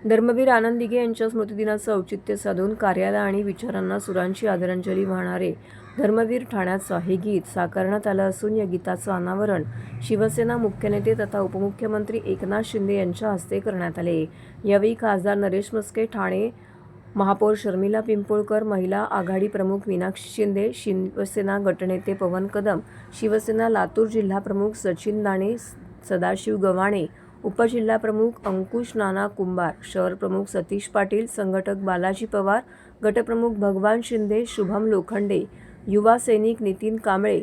धर्मवीर आनंद दिघे यांच्या स्मृतिदिनाचं औचित्य साधून कार्याला आणि विचारांना सुरांची आदरांजली वाहणारे धर्मवीर ठाण्याचं हे गीत साकारण्यात आलं असून या गीताचं अनावरण शिवसेना मुख्य नेते तथा उपमुख्यमंत्री एकनाथ शिंदे यांच्या हस्ते करण्यात आले। यावेळी खासदार नरेश म्हस्के, ठाणे महापौर शर्मिला पिंपळकर, महिला आघाडी प्रमुख मीनाक्षी शिंदे, शिवसेना गटनेते पवन कदम, शिवसेना लातूर जिल्हा प्रमुख सचिन दाणे, सदाशिव गव्हाणे, उपजिल्हाप्रमुख अंकुश नाना कुंभार, शहर प्रमुख सतीश पाटील, संघटक बालाजी पवार, गटप्रमुख भगवान शिंदे, शुभम लोखंडे, युवा सैनिक नितीन कांबळे,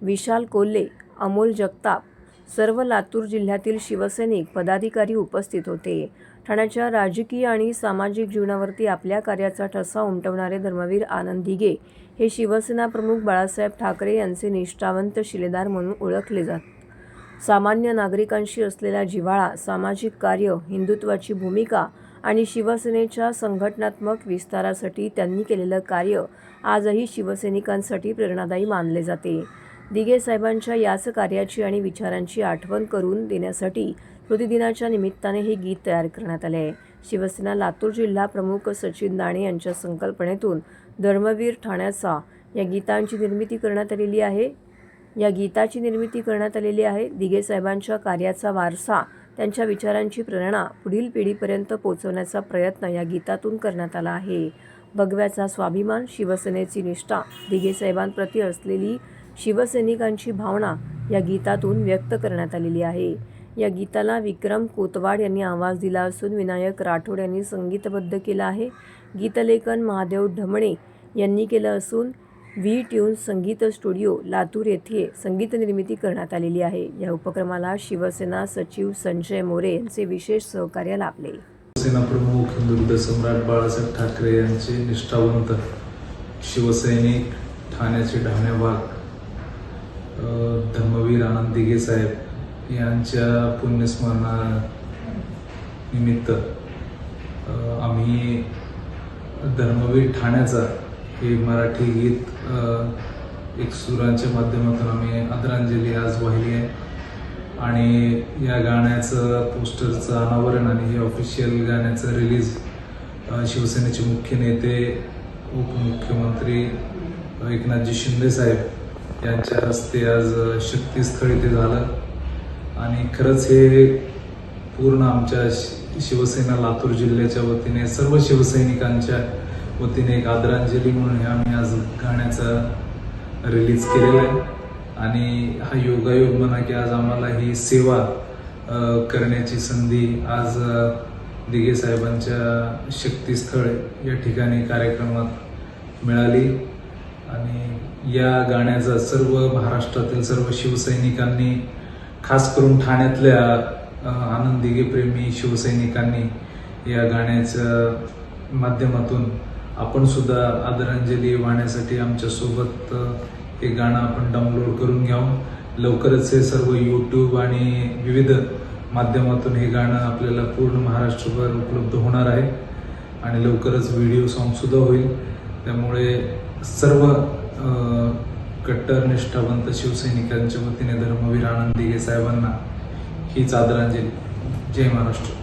विशाल कोल्हे, अमोल जगताप, सर्व लातूर जिल्ह्यातील शिवसैनिक पदाधिकारी उपस्थित होते। ठाण्याच्या राजकीय आणि सामाजिक जीवनावरती आपल्या कार्याचा ठसा उमटवणारे धर्मवीर आनंद दिघे हे शिवसेना प्रमुख बाळासाहेब ठाकरे यांचे निष्ठावंत शिलेदार म्हणून ओळखले जातात। सामान्य नागरिकांशी असलेला जिव्हाळा, सामाजिक कार्य, हिंदुत्वाची भूमिका आणि शिवसेनेच्या संघटनात्मक विस्तारासाठी त्यांनी केलेलं कार्य आजही शिवसैनिकांसाठी प्रेरणादायी मानले जाते। दिघे साहेबांच्या याच कार्याची आणि विचारांची आठवण करून देण्यासाठी स्मृतिदिनाच्या निमित्ताने हे गीत तयार करण्यात आले आहे। शिवसेना लातूर जिल्हा प्रमुख सचिन दाणे यांच्या संकल्पनेतून धर्मवीर ठाण्याचा या गीताची निर्मिती करण्यात आलेली आहे। दिघे साहेबांच्या कार्याचा वारसा, त्यांच्या विचारांची प्रेरणा पुढील पिढीपर्यंत पोहोचवण्याचा प्रयत्न या गीतातून करण्यात आला आहे। भगव्याचा स्वाभिमान, शिवसेनेची निष्ठा, दिघे साहेबांप्रती असलेली शिवसैनिकांची भावना या गीतातून व्यक्त करण्यात आलेली आहे। या गीताला विक्रम कोतवाड यांनी आवाज दिला असून विनायक राठोड यांनी संगीतबद्ध केलं आहे। गीतलेखन महादेव ढमणे यांनी केलं असून व्ही ट्यून्स संगीत स्टुडिओ लातूर येथे संगीत निर्मिती करण्यात आलेली आहे। या उपक्रमाला शिवसेना सचिव संजय मोरे यांचे विशेष सहकार्य लाभले। शिवसेना प्रमुख हिंदुत्व सम्राट बाळासाहेब ठाकरे यांचे निष्ठावंत शिवसैनिक, ठाण्याचे ढाणेवाग धर्मवीर आनंद दिघे साहेब यांच्या पुण्यस्मरणानिमित्त आम्ही धर्मवीर ठाण्याचा हे मराठी गीत एक सुरांच्या माध्यमातून आम्ही आदरांजली आज वाहिली आहे आणि या गाण्याचं पोस्टरचं अनावरण आणि हे ऑफिशियल गाण्याचं रिलीज शिवसेनेचे मुख्य नेते उपमुख्यमंत्री एकनाथजी शिंदे साहेब यांच्या हस्ते आज शक्तीस्थळी ते झालं आणि खरंच हे पूर्ण आमच्या शिवसेना लातूर जिल्ह्याच्या वतीने सर्व शिवसैनिकांच्या वतीने एक आदरांजली म्हणून हे आम्ही आज गाण्याचा रिलीज केलेला आहे आणि हा योगायोग म्हणा की आज आम्हाला ही सेवा करण्याची संधी आज दिघे साहेबांच्या शक्तीस्थळ या ठिकाणी कार्यक्रमात मिळाली आणि या गाण्याचा सर्व महाराष्ट्रातील सर्व शिवसैनिकांनी, खास करून ठाण्यातल्या आनंद दिघे प्रेमी शिवसैनिकांनी या गाण्याच्या माध्यमातून आपण सुद्धा आदरांजली वाहण्यासाठी आमच्या सोबत हे गाणं आपण डाउनलोड करून घ्यावं। लवकरच हे सर्व यूट्यूब आणि विविध माध्यमातून हे गाणं आपल्याला पूर्ण महाराष्ट्रभर उपलब्ध होणार आहे आणि लवकरच व्हिडिओ सॉन्ग सुद्धा होईल। त्यामुळे सर्व कट्टर निष्ठावंत शिवसैनिकांच्या वतीने धर्मवीर आनंद दिघे साहेबांना हीच आदरांजली। जय महाराष्ट्र।